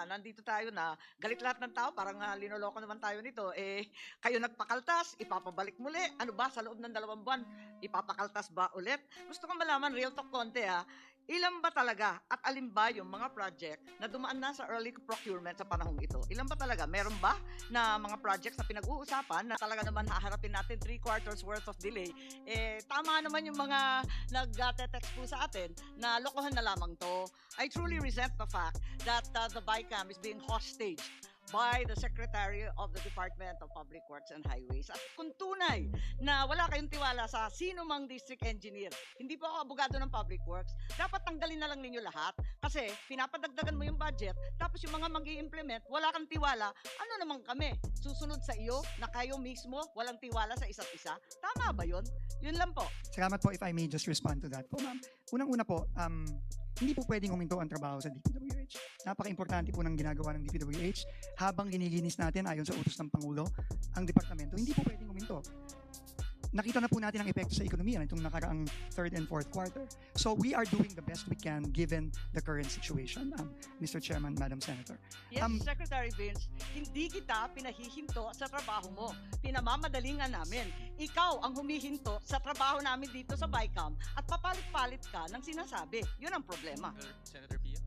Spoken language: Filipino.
nandito tayo na galit lahat ng tao, parang linoloko naman tayo nito. Kayo nagpakaltas, ipapabalik muli. Ano ba, sa loob ng 2 buwan, ipapakaltas ba ulit? Gusto ko malaman, real talk konti ilan ba talaga at alin ba yung mga project na dumaan na sa early procurement sa panahong ito? Ilan ba talaga? Meron ba na mga projects na pinag-uusapan na talaga naman haharapin natin 3/4 worth of delay? Tama naman yung mga nag-text po sa atin na lokohan na lamang to. I truly resent the fact that the BICAM is being hostage by the Secretary of the Department of Public Works and Highways. At kung tunay na wala kayong tiwala sa sino mang district engineer, hindi po ako abogado ng Public Works, dapat tanggalin na lang ninyo lahat kasi pinapadagdagan mo yung budget, tapos yung mga mag-i-implement, wala kang tiwala, ano naman kami? Susunod sa iyo na kayo mismo walang tiwala sa isa't isa? Tama ba yun? Yun lang po. Salamat po, if I may just respond to that. Po, ma'am, unang-una po, hindi po pwedeng huminto ang trabaho sa DPWH. Napaka-importante po ng ginagawa ng DPWH. Habang ginilinis natin ayon sa utos ng Pangulo, ang departamento, hindi po pwedeng huminto. Nakita na po natin ang epekto sa ekonomiya nitong nakaraang 3rd and 4th quarter. So we are doing the best we can given the current situation, Mr. Chairman, Madam Senator. Yes, Secretary Vince, hindi kita pinahihinto sa trabaho mo. Pinamamadalingan namin. Ikaw ang humihinto sa trabaho namin dito sa BICAM at papalit-palit ka ng sinasabi. Yun ang problema. Senator Pia?